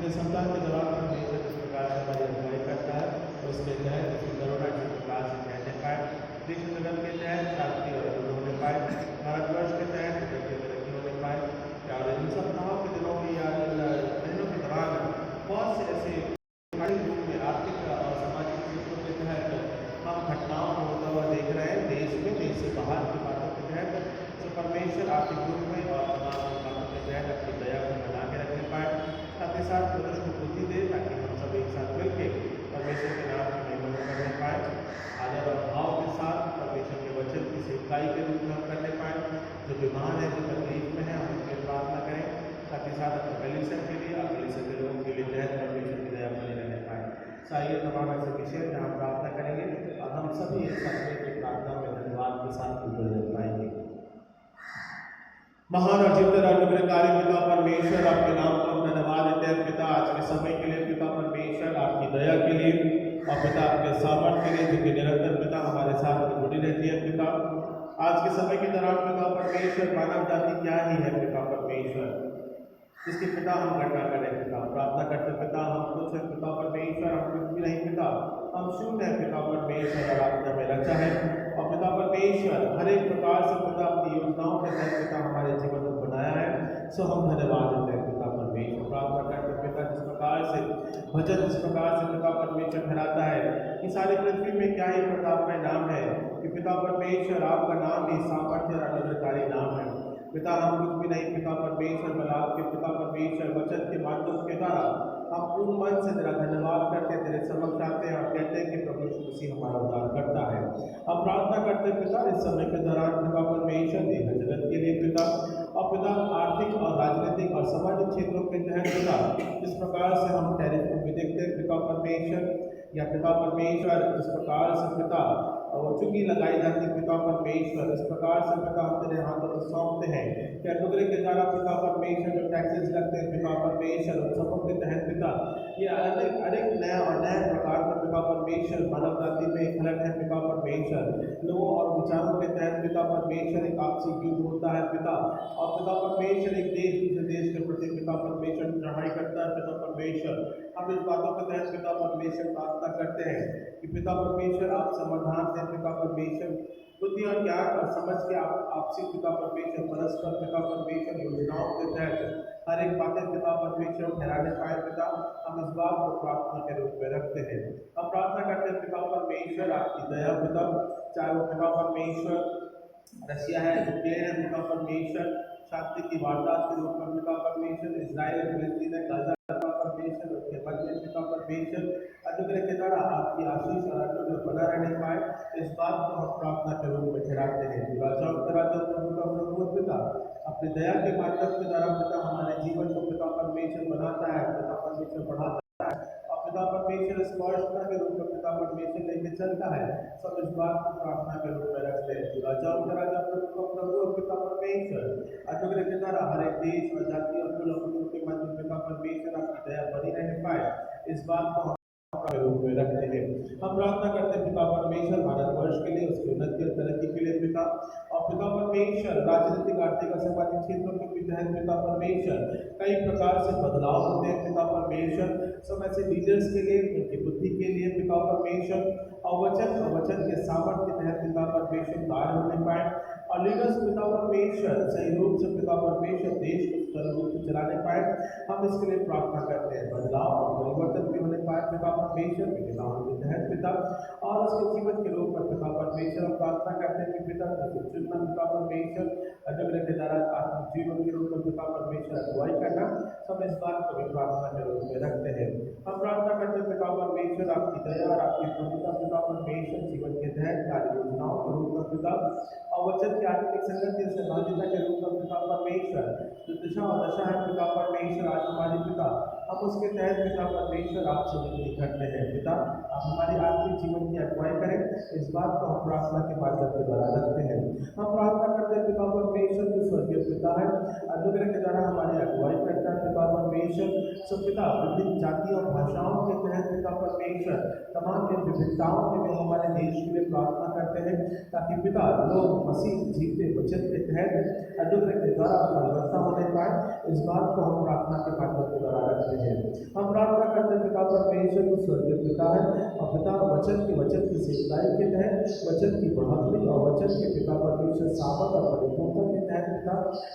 अपने संतान के दौरान परमेश्वर जिस प्रकार से हमारी अगुवाई करता है, उसके तहत उसकी करुणा जिस प्रकार से कहने पाए, विश्व जगत के तहत शांति और अमन होने पाए, भारतवर्ष के तहत तरक्की तरक्की होने पाए। और इन सप्ताहों के दिनों में या इन महीनों के दौरान बहुत से ऐसे बड़े रूप में आर्थिक और सामाजिक क्षेत्रों के तहत हम घटनाओं को होता हुआ देख रहे हैं, देश में देश से बाहर की बातों के तहत। तो परमेश्वर आर्थिक रूप में और तमाम बातों के तहत अपनी दया को बना के रखने पाए, साथ ही साथ मनुष्य को बुद्धि दे ताकि हम सब एक साथ मिलकर परमेश्वर के नाम की महिमा करने पाए, आदर और भाव के साथ परमेश्वर के वचन की सेवकाई के रूप में हम करने पाए। जो बीमार है, जो तकलीफ में है, हम उनकी प्रार्थना करें, साथ ही साथ अपने कलीसिया के लिए, कलीसिया के लोगों के लिए तहत परमेश्वर की दया बनी रहने पाए। साइए तमाम ऐसे विषय जहाँ प्रार्थना करेंगे और हम सभी एक साथ मिलकर प्रार्थना में धन्यवाद के साथ जुड़ पाएंगे। महान और जीवित अनुग्रहकारी पिता परमेश्वर, आपके नाम को हम धन्यवाद देते हैं पिता, आज के समय के लिए पिता परमेश्वर, आपकी दया के लिए और पिता आपके सामर्थ के लिए, जो कि निरंतर पिता हमारे साथ जुड़ी रहती है पिता। आज के समय के दौरान पिता परमेश्वर, मानव जाति क्या ही है पिता परमेश्वर, जिसके पिता हम गणना करें पिता, प्रार्थना करते पिता, हम कुछ है पिता परमेश्वर, हम कुछ भी नहीं पिता, हम शून्य है पिता परमेश्वर, और आपने हमें रखा है। और पिता परमेश्वर, हर एक प्रकार से पिता अपनी योजनाओं के तहत पिता हमारे जीवन को बनाया है, सो हम धन्यवाद देते हैं पिता परमेश्वर। प्रार्थना करते पिता, जिस प्रकार से भजन जिस प्रकार से पिता परमेश्वर ठहराता है कि सारी पृथ्वी में क्या ही प्रताप का नाम है, कि पिता परमेश्वर आपका नाम ही सामर्थ्य और अनुग्रहकारी नाम है पिता। हम कुछ भी नहीं पिता परमेश्वर, बल आपके पिता परमेश्वर वचन के माध्यम के द्वारा हम पूर्ण मन से तेरा धन्यवाद करते, तेरे समक्ष आते हैं और कहते हैं कि प्रभु यीशु मसीह हमारा उद्धार करता है। हम प्रार्थना करते पिता, इस समय के दौरान पिता परमेश्वर देह जगत के लिए पिता, और पिता आर्थिक और राजनीतिक और सामाजिक क्षेत्रों के तहत पिता, जिस प्रकार से हम टैरिफ को भी देखते हैं पिता परमेश्वर, या पिता परमेश्वर जिस प्रकार से पिता और चुंगी लगाई जाती पिता परमेश्वर, इस प्रकार से पिता हम तेरे हाथों में सौंपते हैं कि अनुग्रह के द्वारा पिता परमेश्वर जो टैक्सेस लगते हैं पिता परमेश्वर, उन सबों के तहत पिता ये अनेक नया और नए प्रकार का पिता परमेश्वर मानव जाति में खलन है पिता परमेश्वर, लोगों और विचारों के तहत पिता परमेश्वर एक आपसी युद्ध होता है पिता, और पिता परमेश्वर एक देश दूसरे देश के प्रति पिता परमेश्वर चढ़ाई करता है पिता परमेश्वर। हम इस बातों के तहत पिता परमेश्वर प्रार्थना करते हैं कि पिता परमेश्वर आप समाधान दें पिता परमेश्वर, बुद्धि और ज्ञान और समझ के आप आपसी पिता परमेश्वर परस्पर पिता परमेश्वर योजनाओं के तहत हर एक बातें पिता परमेश्वर ठहराने पाए पिता, हम इस बात को प्रार्थना के रूप में रखते हैं। हम प्रार्थना करते हैं पिता परमेश्वर आपकी दया पिता, चाहे वो पिता परमेश्वर रशिया है, यूक्रेन है पिता परमेश्वर, शांति की वारदात के रूप में पिता परमेश्वर, इजराइल फिलिस्तीन है, गाजा पिता परमेश्वर, उसके बदले पिता परमेश्वर अनुग्रह के द्वारा आपकी आशीष और अनुग्रह बना रहने पाए, इस बात को हम प्रार्थना के रूप में ठहराते हैं। राजाओं का राजा प्रभु का प्रभु पिता, अपनी दया के माध्यम के द्वारा पिता हमारे जीवन को पिता परमेश्वर बनाता है, पिता परमेश्वर बढ़ाता है, और पिता परमेश्वर स्पर्शता के रूप में पिता परमेश्वर लेके चलता है। सब इस बात को प्रार्थना के रूप में रखते हैं। राजाओं का राजा प्रभु का प्रभु और पिता परमेश्वर अनुग्रह के द्वारा हर एक देश और जाति और कुल के मध्य पिता परमेश्वर आपकी दया बनी रहने पाए, इस बात को के रूप में रखते हैं। हम प्रार्थना करते हैं पिता परमेश्वर भारतवर्ष के लिए, उसकी उन्नति और तरक्की के लिए पिता, और पिता परमेश्वर राजनीतिक आर्थिक और सामाजिक क्षेत्रों के तहत पिता परमेश्वर कई प्रकार से बदलाव होते हैं पिता परमेश्वर, सब ऐसे लीडर्स के लिए, उनकी बुद्धि के लिए पिता परमेश्वर, और वचन के सामर्थ्य के तहत पिता परमेश्वर कार्य होने पाए, और लीडर्स पिता परमेश्वर सही रूप से पिता परमेश्वर देश को सुचारू रूप से चलाने पाए, हम इसके लिए प्रार्थना करते हैं। बदलाव और परिवर्तन भी होने पाए पिता परमेश्वर के नाम के तहत पिता, और उसके जीवन के रूप में पिता परमेश्वर हम प्रार्थना करते हैं कि पिता चुनना पिता परमेश्वर अनुग्रह के द्वारा आत्मिक जीवन के रूप में पिता परमेश्वर अगुवाई करना, सब इस बात को भी प्रार्थना के रूप में रखते हैं। हम प्रार्थना करते हैं पिता परमेश्वर आपकी दया और आपकी प्रभुता पिता परमेश्वर जीवन के तहत कार्य योजनाओं के रूप में पिता, और वचन की आत्मिक संगति से बाध्यता के रूप में पिता परमेश्वर जो दिशा और दशा है पिता परमेश्वर आज हमारी पिता, हम उसके तहत पिता परमेश्वर आपसे विनती करते हैं पिता, आप हमारी आत्मिक जीवन की अगुवाई करें, इस बात को हम प्रार्थना के माध्यम के द्वारा रखते हैं। हम प्रार्थना करते हैं पिता परमेश्वर जो स्वर्गीय पिता है, अनुग्रह के द्वारा हमारी अगुवाई करता है पिता परमेश्वर, परमेश्वर। सो पिता विभिन्न जातियों और भाषाओं के तहत पिता परमेश्वर तमाम इन विविधताओं के लिए हमारे देश के लिए प्रार्थना करते हैं, ताकि पिता लोग मसीह जीते वचन के तहत अनुग्रह के द्वारा परिवर्तन होने पाए। इस बात को हम प्रार्थना के माध्यम के द्वारा रखते हैं। हम प्रार्थना करते हैं पिता परमेश्वर जो स्वर्गीय पिता है, और पिता वचन की सेवकाई के तहत, वचन की बढ़ोतरी और वचन के पिता परमेश्वर सामर्थ और परिपूर्णता के तहत पिता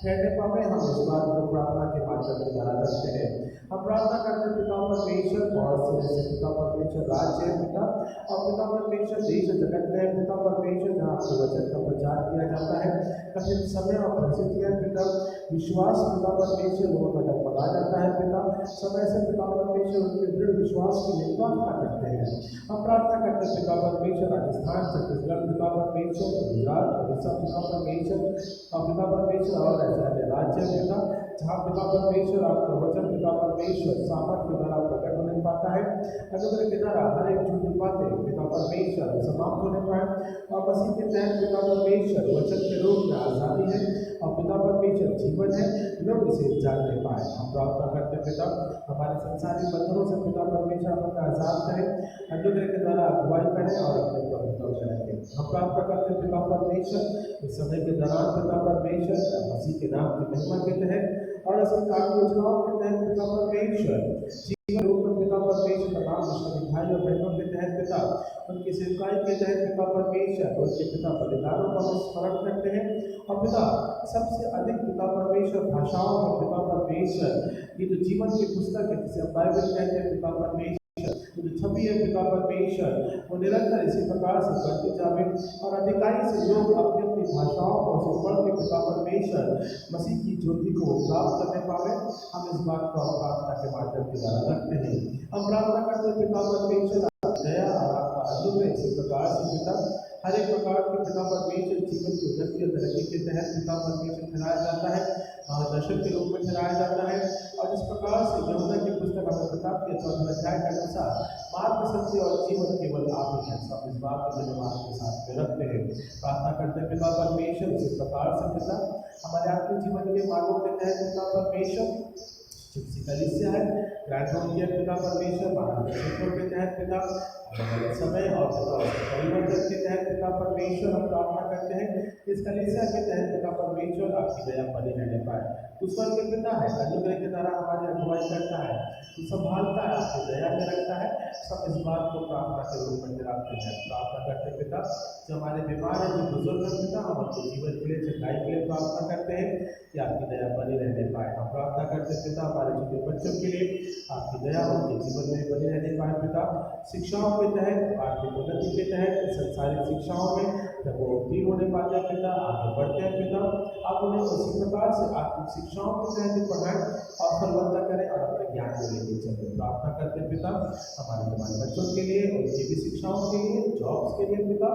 ठहरने पावे। हम इस बात को प्रार्थना के माध्यम के द्वारा रखते हैं। हम प्रार्थना करते हैं पिता परमेश्वर बहुत से जैसे पिता परमेश्वर राज्य है पिता, और पिता परमेश्वर देश जगत में पिता परमेश्वर जहाँ आपके वचन का प्रचार किया जाता है, कठिन समय और परिस्थितियाँ पिता विश्वास पिता परमेश्वर लोगों का डगमगा जाता है पिता, समय से पिता परमेश्वर उनके दृढ़ विश्वास की निर्वाहता करते हैं। हम प्रार्थना करते हैं पिता परमेश्वर राजस्थान, छत्तीसगढ़ पिता परमेश्वर, गुजरात, उड़ीसा पिता परमेश्वर, और पिता परमेश्वर और ऐसे राज्य पिता जहाँ पिता परमेश्वर आपका वचन पिता परमेश्वर सामर्थ के द्वारा प्रकट होने पाता है, अनुग्रह के द्वारा हर एक झूठी बातें पिता परमेश्वर समाप्त होने पाए, और मसीह के तहत पिता परमेश्वर वचन के रूप में आज़ादी है और पिता परमेश्वर जीवन है, लोग इसे जानने पाए। हम प्रार्थना करते पिता हमारे संसारिक बंधनों से पिता परमेश्वर अपना आज़ाद करें, अनुग्रह के द्वारा अगुवाई करें और अपने प्रभुत्व में रखें। हम प्रार्थना करते पिता परमेश्वर इस समय के दौरान पिता परमेश्वर मसीह के नाम की महिमा के तहत और सरकारी योजनाओं के तहत पिता परमेश्वर जीवन रूप में पिता परमेश्वर तमाम विश्वविद्यालय और बहनों के तहत पिता उनकी सेवकाई के तहत पिता परमेश्वर उनके पिता बलिदानों का हम स्मरण करते हैं, और पिता सबसे अधिक पिता परमेश्वर भाषाओं में पिता परमेश्वर ये जो जीवन की पुस्तक है जिसे बाइबल कहते हैं पिता परमेश्वर जो छवि है पिता परमेश्वर वो निरंतर इसी प्रकार से बढ़ती जावे, और अधिकारी से लोग अपनी अपनी भाषाओं को से पढ़ के पिता परमेश्वर मसीह की ज्योति को प्राप्त करने पावे। हम इस बात को प्रार्थना के माध्यम के द्वारा रखते हैं। हम प्रार्थना करते हैं पिता परमेश्वर दया और आपका अनुग्रह इसी प्रकार से पिता हर एक प्रकार के पिता परमेश्वर जीवन की उन्नति और तरक्की के तहत पिता परमेश्वर ठहराया जाता है, मार्गदर्शक के रूप में ठहराया जाता है। और इस प्रकार से यहूदा की पुस्तक हमें बताती है 14 अध्याय के अनुसार मार्ग सत्य और जीवन केवल आप ही हैं। सब इस बात को धन्यवाद के साथ में रखते हैं। प्रार्थना करते हैं पिता परमेश्वर इसी प्रकार से पिता हमारे आपके जीवन के मार्गों के तहत पिता परमेश्वर कलीसिया है ग्रैंड पिता परमेश्वर मार्गदर्शकों के तहत पिता समय और परिवर्तन के तहत पिता परमेश्वर हम प्रार्थना करते हैं इस कलीसिया के तहत पिता परमेश्वर आपकी दया बनी रहने पाए। तो स्वर्ग के पिता है अनुग्रह के द्वारा हमारी अगुवाई करता है, तो संभालता है, आपकी दया में रखता है। सब इस बात को प्रार्थना के रूप में कराते हैं। प्रार्थना करते पिता जो हमारे बीमार है जो बुजुर्ग है पिता हम अपने जीवन के लिए चंगाई के लिए प्रार्थना करते हैं कि आपकी दया बनी रहने पाए। हम प्रार्थना करते पिता हमारे छोटे बच्चों के लिए आपकी दया उनके जीवन में बनी रहने पाए पिता। शिक्षाओं के तहत आर्थिक उन्नति के तहत संसारिक शिक्षाओं में जब वो उत्तीर्ण होने पाते हैं पिता आगे बढ़ते हैं पिता आप उन्हें उसी प्रकार से आत्मिक शिक्षाओं के तहत पढ़ाएं और फलवत्ता करें और अपने ज्ञान को लेकर चले। प्रार्थना करते पिता हमारे बच्चों के लिए उनकी भी शिक्षाओं के लिए जॉब्स के लिए पिता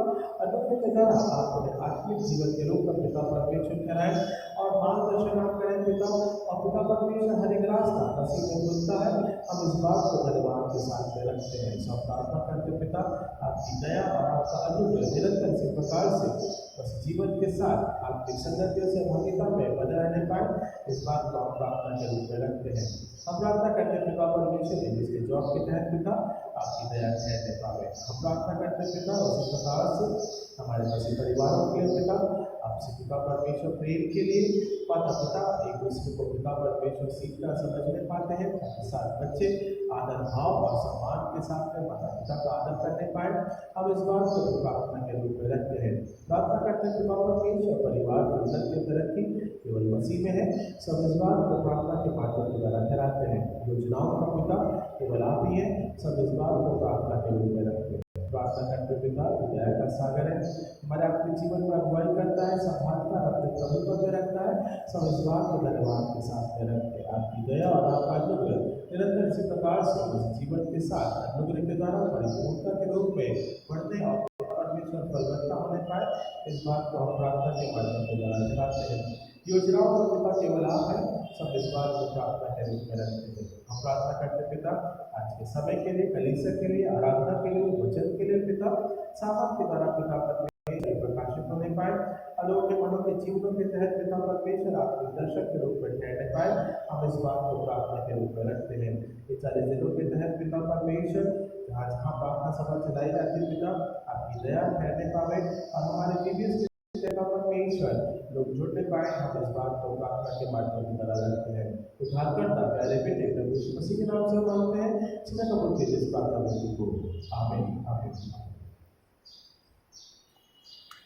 अनुग्रह के द्वारा आप उन्हें आत्मिक जीवन के रूप में पिता परमेश्वर कराएं और मार्गदर्शन आप करें पिता। और पिता परमेश्वर हर एक रास्ता मसीह में खुलता है। हम इस बात को धन्यवाद के साथ में रखते हैं। सब प्रार्थना करते पिता आपकी दया और आपका अनुग्रह निरंतर इसी प्रकार से बस जीवन के साथ आपकी संगतियों से भागीदार में बने रहने पाए। इस बात को हम प्रार्थना के रूप में रखते हैं। हम प्रार्थना करते पिता परमेश्वर जिसके जॉब के तहत पिता आपकी दया ठहरने पावे। हम प्रार्थना करते पिता उसी प्रकार से हमारे मसीह परिवारों के लिए पिता आपसे पिता परमेश्वर प्रेम के लिए माता पिता एक दूसरे को पिता परमेश्वर सीखना समझने पाते हैं, साथ बच्चे आदर भाव और सम्मान के साथ में माता पिता का आदर करने पाए। हम इस बात को प्रार्थना के रूप में रखते हैं। प्रार्थना करते हैं पिता परमेश्वर परिवार की उन्नति तरक्की केवल मसीह में है। सब इस बात को प्रार्थना के माध्यम के द्वारा कराते हैं। योजनाओं का पिता केवल आप ही है। सब इस बात को प्रार्थना के रूप में रखते हैं। प्रार्थना करते पिता दया का सागर है, हमारे अपने जीवन में अगुवाई करता है, संभालता है, अपने प्रभुत्व में रखता है। सब इस बात को धन्यवाद के साथ में रखते हैं। आपकी दया और आपका अनुग्रह निरंतर इसी प्रकार से इस जीवन के साथ अनुग्रह के द्वारा परिपूर्णता के रूप में बढ़ने और परमेश्वर फलवत्ता होने पाए। इस बात को हम प्रार्थना के माध्यम के द्वारा कराते हैं। योजनाओं का पिता केवल आप है। सब इस बात को प्रार्थना के रूप में रखते हैं। हम प्रार्थना करते पिता आज के समय के लिए कलीसिया के लिए आराधना के लिए वचन के लिए पिता सामर्थ के द्वारा पिता परमेश्वर प्रकाशित होने पाए। अनोखे मनों के जीवनों के तहत पिता परमेश्वर आपके दर्शक के रूप में ठहरने पाए, हम इस बात को प्रार्थना के रूप में रखते हैं। ये 40 दिनों के तहत पिता परमेश्वर जहाँ जहाँ प्रार्थना सभा चलाई जाती है पिता, आपकी दया ठहरने पावे और हमारे जीवित पिता परमेश्वर लोग जुड़ने पाए, हम इस बात को प्रार्थना के माध्यम से बना रखते हैं। उद्धारकर्ता प्यारे बेटे प्रभु यीशु मसीह के नाम से मांगते हैं, जिसमें कबूल कीजिए इस प्रार्थना को। आमीन आमीन।